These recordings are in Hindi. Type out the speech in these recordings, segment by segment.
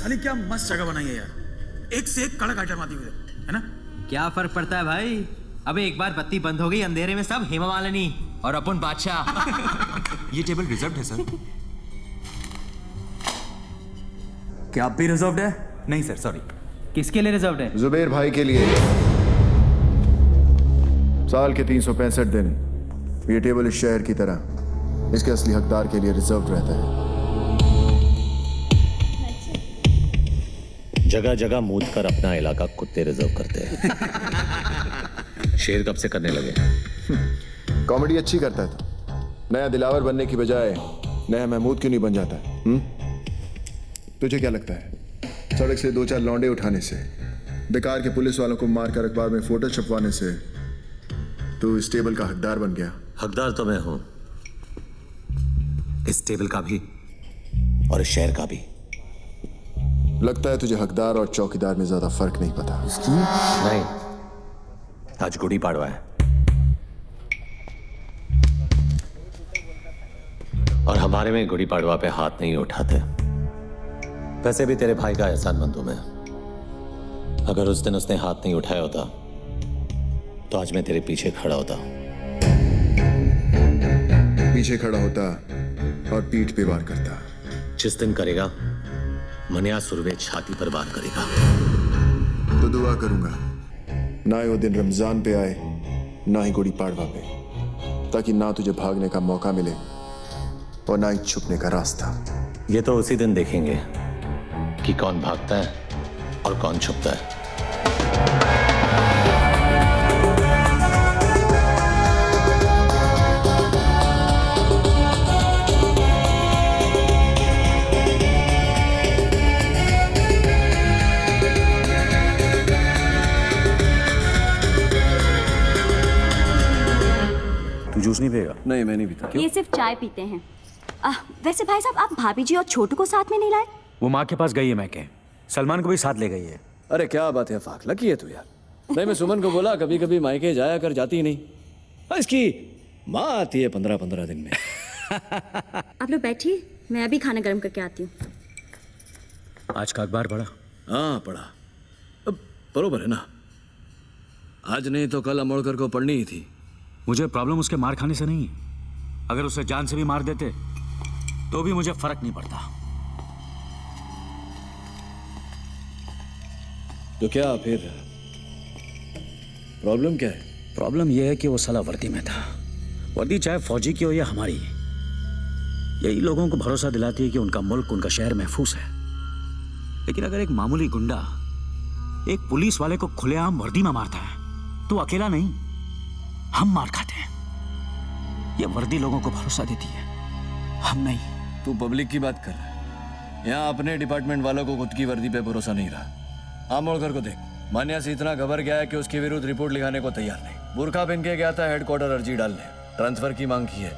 साली क्या मस्त जगह बनाई है यार, एक से एक कड़क आइटम आती हुई है ना। क्या फर्क पड़ता है भाई, अबे एक बार बत्ती बंद हो गई अंधेरे में सब हेमा मालिनी और अपन बादशाह। ये टेबल रिजर्व्ड है सर। क्या आप भी रिजर्व्ड है? नहीं सर, सॉरी। किसके लिए रिजर्व्ड है? जुबेर भाई के लिए। साल के 365 दिन ये टेबल इस शहर की तरह इसके असली हकदार के लिए रिजर्व्ड रहता है। जगह जगह मूद कर अपना इलाका कुत्ते रिजर्व करते हैं। शेर कब से करने लगे? कॉमेडी अच्छी करता था, नया दिलावर बनने की बजाय नया महमूद क्यों नहीं बन जाता? तुझे क्या लगता है सड़क से 2-4 लौंडे उठाने से, बेकार के पुलिस वालों को मारकर अखबार में फोटो छपवाने से तू इस टेबल का हकदार बन गया? हकदार तो मैं हूं, इस टेबल का भी और इस शहर का भी। लगता है तुझे हकदार और चौकीदार में ज्यादा फर्क नहीं पता। नहीं, आज गुड़ी पाड़वा है और हमारे में गुड़ी पाड़वा पे हाथ नहीं उठाते। वैसे भी तेरे भाई का एहसानमंद हूं मैं। अगर उस दिन उसने हाथ नहीं उठाया होता तो आज मैं तेरे पीछे खड़ा होता। पीछे खड़ा होता और पीठ पे वार करता। जिस दिन करेगा मनिया सुरवे छाती पर वार करेगा। तो दुआ करूंगा ना ही वो दिन रमजान पे आए ना ही गुड़ी पाड़वा पे, ताकि ना तुझे भागने का मौका मिले और ना ही छुपने का रास्ता। ये तो उसी दिन देखेंगे कि कौन भागता है और कौन छुपता है। तू जूस नहीं पिएगा? नहीं, मैं नहीं पीता। ये सिर्फ चाय पीते हैं। वैसे भाई साहब, आप भाभी जी और छोटू को साथ में नहीं लाए? वो माँ के पास गई है मैके, सलमान को भी साथ ले गई है। अरे क्या बात है, फाक लकी है तू यार। नहीं, मैं सुमन को बोला कभी कभी मायके जाया कर, जाती ही नहीं। इसकी माँ आती है 15-15 दिन में। आप लोग बैठिए, मैं अभी खाना गर्म करके आती हूँ। आज का अखबार पढ़ा? हाँ पढ़ा। अब बरोबर है ना, आज नहीं तो कल अमोड़कर को पढ़नी ही थी। मुझे प्रॉब्लम उसके मार खाने से नहीं है। अगर उसे जान से भी मार देते तो भी मुझे फर्क नहीं पड़ता। तो क्या फिर प्रॉब्लम क्या है? प्रॉब्लम यह है कि वो साला वर्दी में था। वर्दी चाहे फौजी की हो या हमारी, यही लोगों को भरोसा दिलाती है कि उनका मुल्क, उनका शहर महफूज है। लेकिन अगर एक मामूली गुंडा एक पुलिस वाले को खुलेआम वर्दी में मारता है तो अकेला नहीं, हम मार खाते हैं। ये वर्दी लोगों को भरोसा देती है, हम नहीं। तू पब्लिक की बात कर रहा है, यहाँ अपने डिपार्टमेंट वालों को खुद की वर्दी पे भरोसा नहीं रहा। आमोड़कर को देख, मान्या से इतना घबर गया है कि उसके विरुद्ध रिपोर्ट लिखाने को तैयार नहीं। बुरखा पहन के गया था हेडक्वार्टर अर्जी डालने, ट्रांसफर की मांग की है।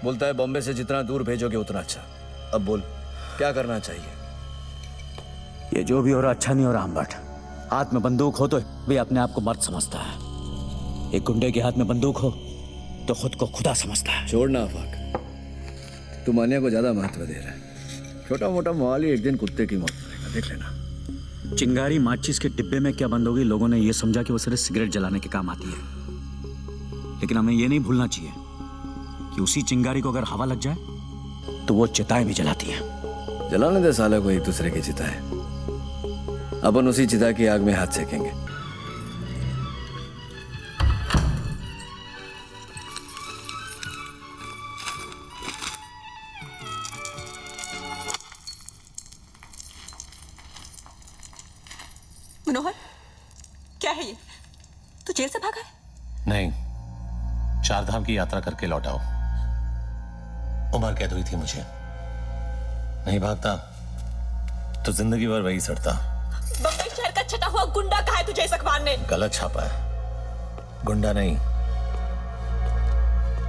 बोलता है बॉम्बे से जितना दूर भेजोगे उतना अच्छा। अब बोल क्या करना चाहिए? ये जो भी हो रहा अच्छा नहीं हो रहा अम्बट। हाथ में बंदूक हो तो भी अपने आप को मर्द समझता है, एक गुंडे के हाथ में बंदूक हो तो खुद को खुदा समझता है। छोड़ना अफाक, तू मान्या को ज्यादा महत्व दे रहा है। छोटा मोटा मोहाली एक दिन कुत्ते की मौत करेगा, देख लेना। चिंगारी माचिस के डिब्बे में क्या बंद होगी, लोगों ने ये समझा कि वो सिर्फ सिगरेट जलाने के काम आती है। लेकिन हमें ये नहीं भूलना चाहिए कि उसी चिंगारी को अगर हवा लग जाए तो वो चिताएं भी जलाती हैं। जलाने दे साले को एक दूसरे की चिता है, अपन उसी चिता की आग में हाथ सेकेंगे। मनोहर, क्या है ये? तू जेल से भागा है? नहीं, 4 धाम की यात्रा करके लौटा हूं। उम्र कैद हुई थी मुझे। नहीं भागता तो जिंदगी भर वही सड़ता। बम्बई शहर का छटा हुआ गुंडा कहा है तुझे इस अखबार ने? गलत छापा है। गुंडा नहीं,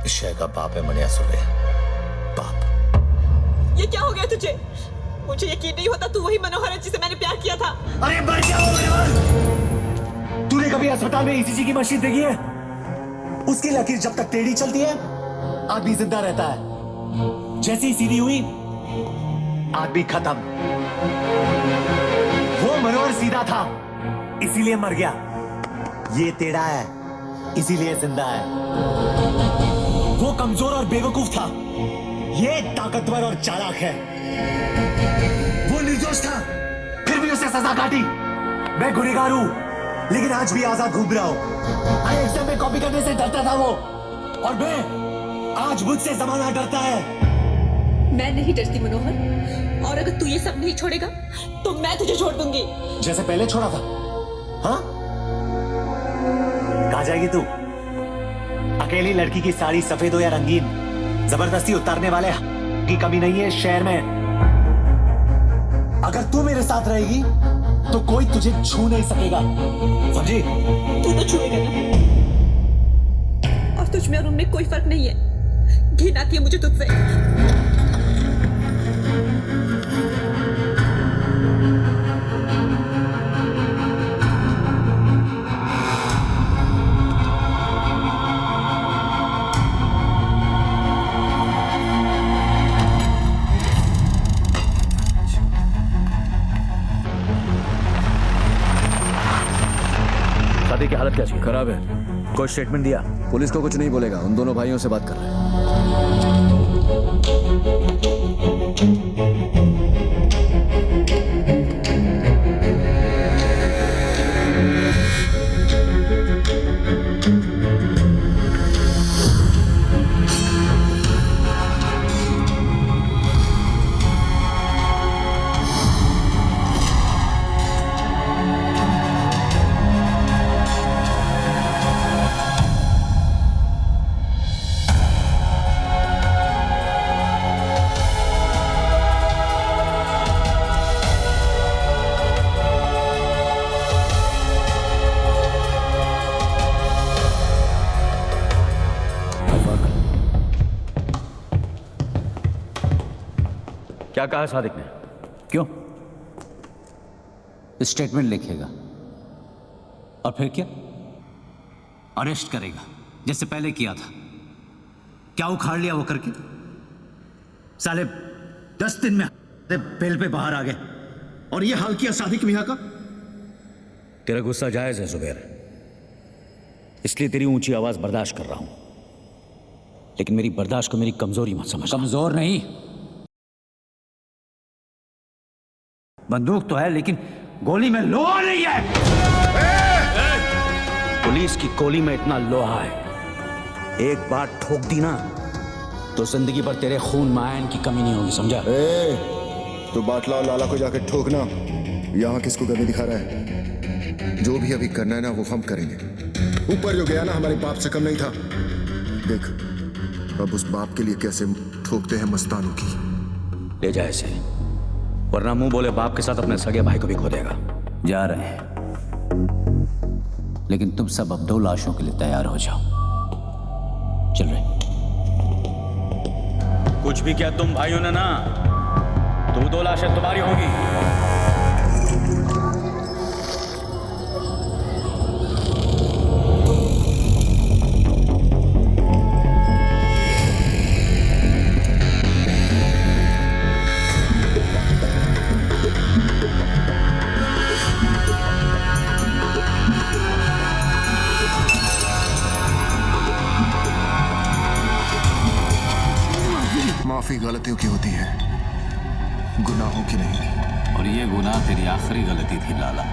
इस शहर का बाप है मनिया सुबे। बाप। ये क्या हो गया तुझे? मुझे यकीन नहीं होता तू वही मनोहर है जिसे मैंने प्यार किया था। अरे मर जाओ। तूने कभी अस्पताल में ईसीजी की मशीन देखी है? उसकी लकीर जब तक टेढ़ी चलती है आदमी जिंदा रहता है। जैसे ही सीधी हुई आदमी खत्म। वो मनोहर सीधा था, इसीलिए मर गया। ये टेढ़ा है, इसीलिए जिंदा है। वो कमजोर और बेवकूफ था, ये ताकतवर और चालाक है। वो निर्दोष था, फिर भी उसे सजा काटी। मैं गुनहगार हूं, लेकिन आज भी आजाद घूम रहा हूं। हर एग्जाम में कॉपी करने से डरता था वो, और मैं आज मुझसे जमाना डरता है। मैं नहीं डरती मनोहर, और अगर तू ये सब नहीं छोड़ेगा तो मैं तुझे छोड़ दूंगी। जैसे पहले छोड़ा था। हाँ, कहाँ जाएगी तू? अकेली लड़की की साड़ी सफेद हो या रंगीन, जबरदस्ती उतारने वाले की कमी नहीं है शहर में। अगर तू मेरे साथ रहेगी तो कोई तुझे छू नहीं सकेगा, समझी? तू तो छुएगा ना, और तुझ में और उनमें कोई फर्क नहीं है। घिन आती है मुझे तुझसे। शादी की हालत कैसी है? खराब है। कोई स्टेटमेंट दिया? पुलिस को कुछ नहीं बोलेगा, उन दोनों भाइयों से बात कर रहे हैं। क्या कहा सादिक ने? क्यों? स्टेटमेंट लिखेगा और फिर क्या? अरेस्ट करेगा जैसे पहले किया था। क्या उखाड़ लिया वो करके? साले 10 दिन में बेल पे बाहर आ गए और ये हाल किया सादिक मियां का। तेरा गुस्सा जायज है जुबैर, इसलिए तेरी ऊंची आवाज बर्दाश्त कर रहा हूं, लेकिन मेरी बर्दाश्त को मेरी कमजोरी मत समझ। कमजोर नहीं, बंदूक तो है लेकिन गोली में लोहा नहीं है। पुलिस की गोली में इतना लोहा है, एक बार ठोक दी ना तो जिंदगी भर तेरे खून में आयन की कमी नहीं होगी, समझा? तो बाटला और लाला को जाकर ठोकना। यहाँ किसको गर्मी दिखा रहा है? जो भी अभी करना है ना वो हम करेंगे। ऊपर जो गया ना हमारे बाप से कम नहीं था। देख अब उस बाप के लिए कैसे ठोकते हैं मस्तानों की। ले जा इसे, वरना मुंह बोले बाप के साथ अपने सगे भाई को भी खो देगा। जा रहे हैं, लेकिन तुम सब अब 2 लाशों के लिए तैयार हो जाओ। चल रहे। कुछ भी क्या तुम भाइयों ने ना, तो 2 लाशें तुम्हारी होगी। माफी गलतियों की होती है, गुनाहों की नहीं। और ये गुनाह तेरी आखिरी गलती थी लाला।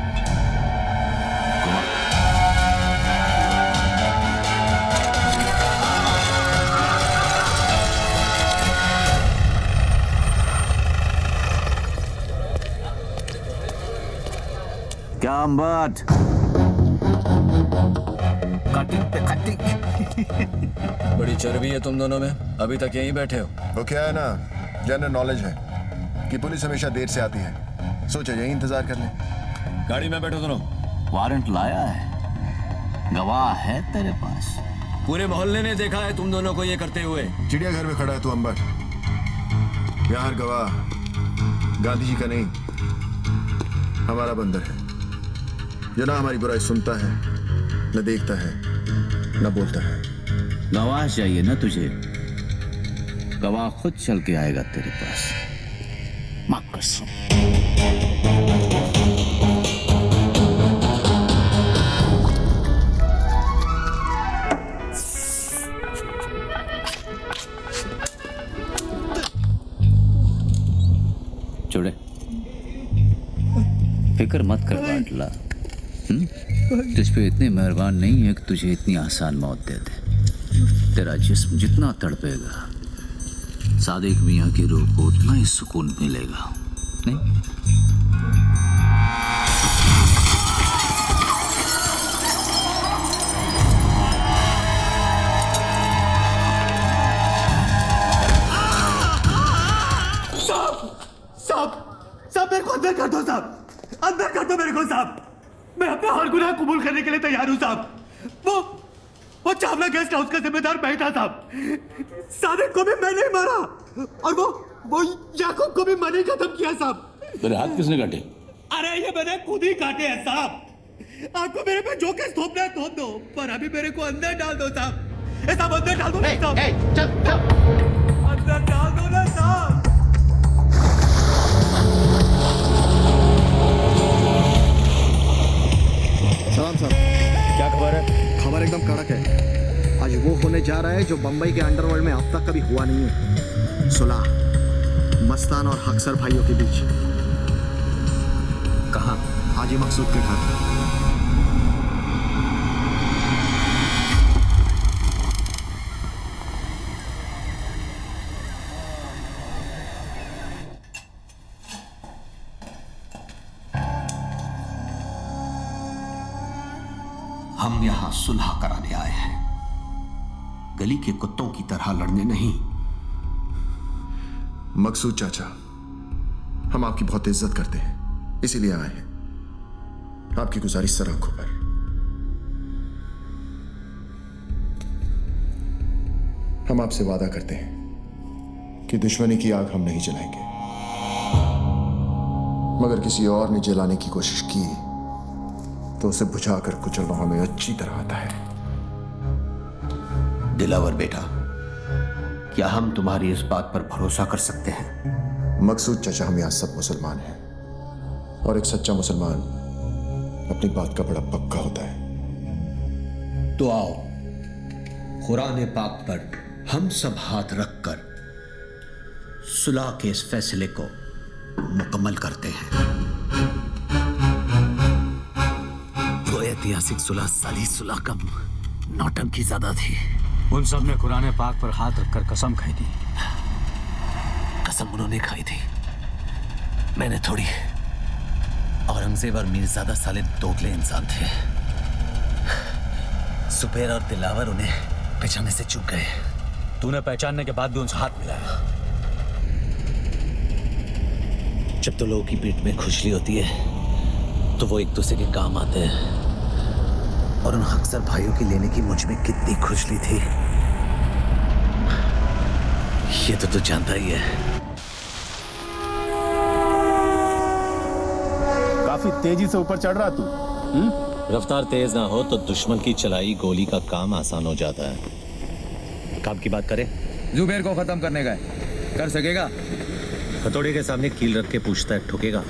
क्या बात? बड़ी चर्बी है तुम दोनों में, अभी तक यहीं बैठे हो। वो क्या है ना, जनरल नॉलेज है कि पुलिस हमेशा देर से आती है। सोचा यही इंतजार कर ले। गाड़ी में बैठो दोनों। वारंट लाया है, गवाह है तेरे पास। पूरे मोहल्ले ने देखा है तुम दोनों को ये करते हुए। चिड़ियाघर में खड़ा है तू अंबर, यहाँ हर गवाह गांधी जी का नहीं हमारा बंदर है, जो ना हमारी बुराई सुनता है, न देखता है, न बोलता है। गवाह चाहिए ना तुझे? गवाह खुद चल के आएगा तेरे पास। कसम। छोड़े, फिक्र मत कर बाटला। तुझ पे इतने मेहरबान नहीं है कि तुझे इतनी आसान मौत दे दे। तेरा जिस्म जितना तड़पेगा, सादिक मियाँ की रूह को उतना ही सुकून मिलेगा, नहीं? साहब मेरे को अंदर कर दो साहब, अंदर कर दो मेरे को साहब। मैं अपना हर गुनाह कबूल करने के लिए तैयार हूँ साहब। वो चावला गेस्ट हाउस का जिम्मेदार मैं था साहब। सादिक को भी मैंने ही मारा और वो याकूब को भी मैंने खत्म किया साहब। तेरे हाथ किसने काटे? अरे ये मैंने खुद ही काटे हैं साहब। आपको मेरे पे जो केस थोपना है थोप दो, पर अभी मेरे को अंदर डाल दो साहब। साहब अंदर डाल दो ना साहब। अंदर डाल दो ना साहब। सलाम साहब, क्या खबर है? खबर एकदम कड़क है। आज वो होने जा रहा है जो बंबई के अंडरवर्ल्ड में अब तक कभी हुआ नहीं है। सुलह मस्तान और हक्सर भाइयों के बीच। कहाँ? हाजी मकसूद के घर। हम यहां सुलह कराने आए हैं, गली के कुत्तों की तरह लड़ने नहीं। मकसूद चाचा, हम आपकी बहुत इज्जत करते हैं, इसीलिए आए हैं। आपकी गुजारिश सर आंखों पर। हम आपसे वादा करते हैं कि दुश्मनी की आग हम नहीं जलाएंगे, मगर किसी और ने जलाने की कोशिश की तो उसे बुझाकर कुचलना हमें अच्छी तरह आता है। दिलावर बेटा, क्या हम तुम्हारी इस बात पर भरोसा कर सकते हैं? मकसूद चाचा, हम यहां सब मुसलमान हैं और एक सच्चा मुसलमान अपनी बात का बड़ा पक्का होता है। तो आओ कुरान पाक पर हम सब हाथ रखकर सुलह के इस फैसले को मुकम्मल करते हैं। वो ऐतिहासिक सुलह साली सुलह कम नौटंकी ज्यादा थी। उन सब ने कुरान पाक पर हाथ रखकर कसम खाई थी। कसम उन्होंने खाई थी, मैंने थोड़ी। औरंगजेब और मीरजादा साले दोगले इंसान थे। सुबेर और दिलावर उन्हें पहचानने से चूक गए। तूने पहचानने के बाद भी उनसे हाथ मिलाया। जब तो लोगों की पीठ में खुजली होती है तो वो एक दूसरे के काम आते हैं, और उन अक्सर भाइयों की लेने की मुझ में कितनी खुजली थी ये तो तू जानता ही है। काफी तेजी से ऊपर चढ़ रहा तू। रफ्तार तेज ना हो तो दुश्मन की चलाई गोली का काम आसान हो जाता है। काम की बात करें? जुबेर को खत्म करने का है, कर सकेगा? हथौड़े के सामने कील रख के पूछता है, ठोकेगा?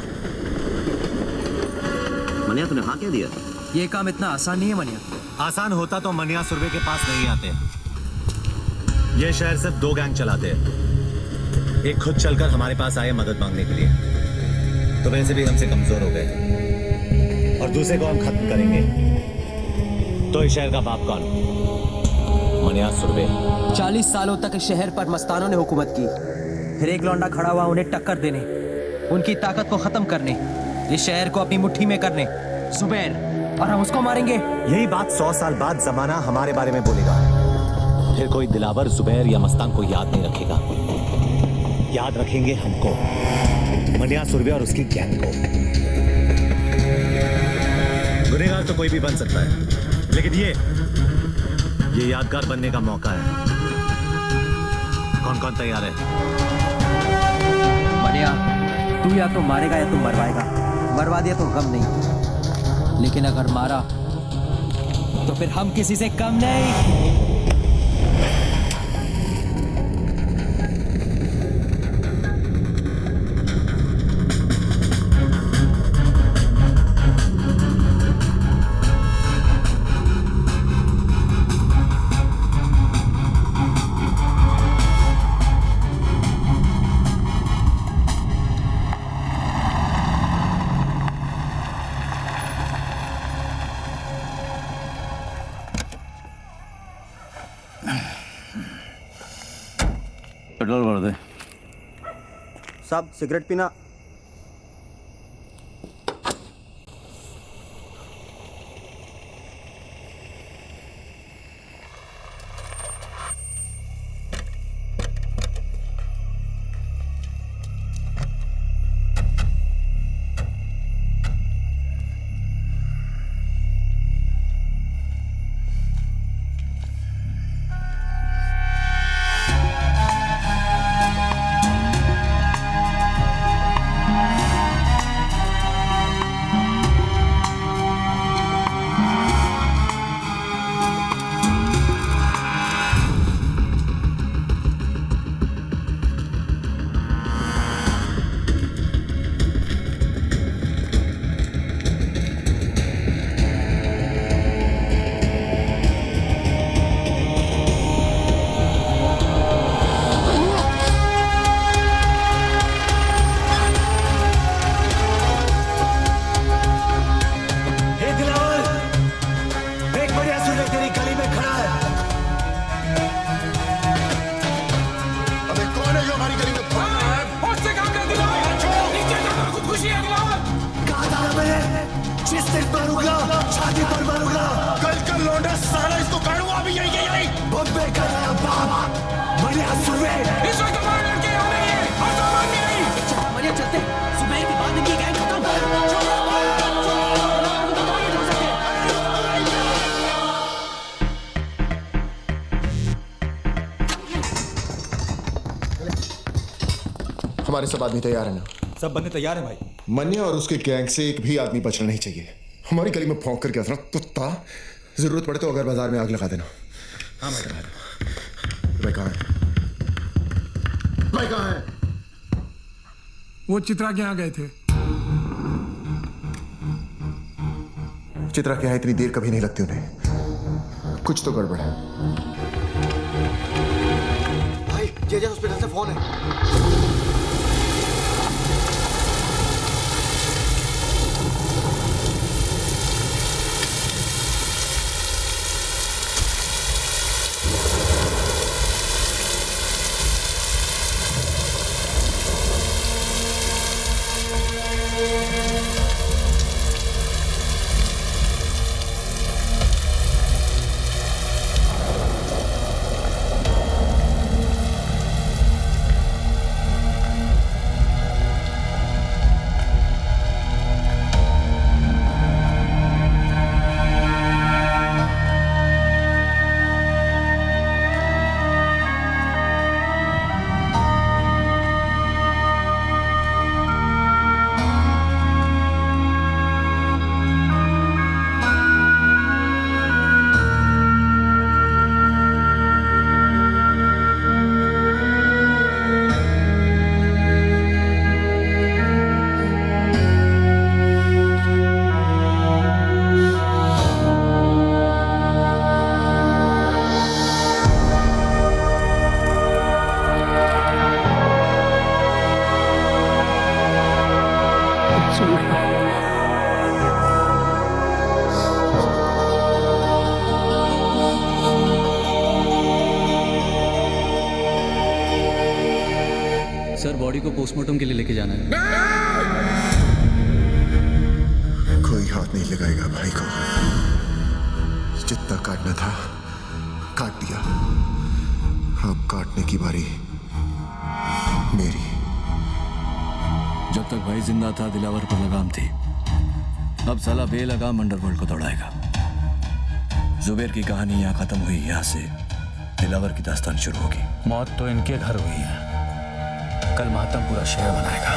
मनिया, तूने हाँ क्या दिया? ये काम इतना आसान नहीं है मनिया। आसान होता तो मनिया सुरभि के पास नहीं आते। ये शहर सिर्फ दो गैंग चलाते हैं। एक खुद चलकर हमारे पास आए मदद मांगने के लिए, तो वैसे भी हमसे कमजोर हो गए, और दूसरे को हम खत्म करेंगे तो इस शहर का बाप कौन? मनिया सुरभि। 40 सालों तक इस शहर पर मस्तानों ने हुकूमत की, फिर एक लौंडा खड़ा हुआ उन्हें टक्कर देने, उनकी ताकत को खत्म करने, इस शहर को अपनी मुट्ठी में करने। जुबैर, और हम उसको मारेंगे। यही बात 100 साल बाद जमाना हमारे बारे में बोलेगा। फिर कोई दिलावर, जुबैर या मस्तान को याद नहीं रखेगा। याद रखेंगे हमको, मनिया सुरभि और उसकी गैंग को। गुनहगार तो कोई भी बन सकता है, लेकिन ये यादगार बनने का मौका है। कौन कौन तैयार है? मनिया, तू या तो मारेगा या तो मरवाएगा। मरवा दिया तो गम नहीं, लेकिन अगर मारा तो फिर हम किसी से कम नहीं। साहब सिगरेट पीना। हमारे सब आदमी तैयार है ना? सब बंदे तैयार हैं भाई। मन्या और उसके गैंग से एक भी आदमी बचना नहीं चाहिए। हमारी गली में भौंक करके असरा कुत्ता, जरूरत पड़े तो अगर बाजार में आग लगा देना। हाँ मैडम। भाई कहाँ है? भाई कहाँ है? वो चित्रा के यहाँ गए थे। चित्रा के यहाँ इतनी देर कभी नहीं लगती उन्हें। कुछ तो गड़बड़ है। भाई जे हॉस्पिटल से फोन है। सर बॉडी को पोस्टमार्टम के लिए लेके जाना है। कोई हाथ नहीं लगाएगा भाई को। जितना काटना था काट दिया, अब काटने की बारी मेरी। जब तक भाई जिंदा था दिलावर पर लगाम थी, अब साला बेलगाम अंडरवर्ल्ड को दौड़ाएगा। जुबेर की कहानी यहाँ खत्म हुई, यहाँ से दिलावर की दास्तान शुरू होगी। मौत तो इनके घर हुई है, कल मातम पूरा शहर मनाएगा।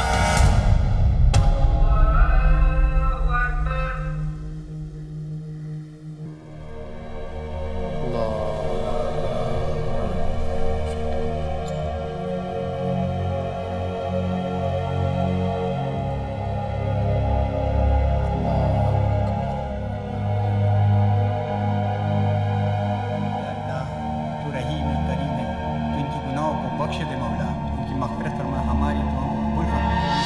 बख्श दे मौला, इनकी मग़फ़िरत फरमा, हमारी दुआओं को कबूल फरमा।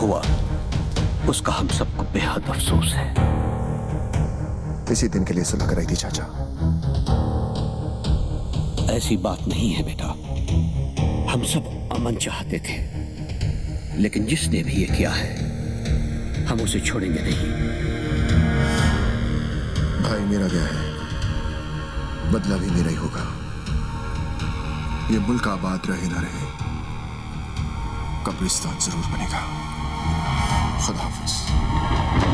हुआ उसका हम सबको बेहद अफसोस है। इसी दिन के लिए सुलह कराई थी चाचा। ऐसी बात नहीं है बेटा, हम सब अमन चाहते थे, लेकिन जिसने भी ये किया है हम उसे छोड़ेंगे नहीं। भाई मेरा गया है, बदला भी मेरा ही होगा। ये मुल्क आबाद रहे ना रहे, कब्रिस्तान जरूर बनेगा। खुदा हाफिज।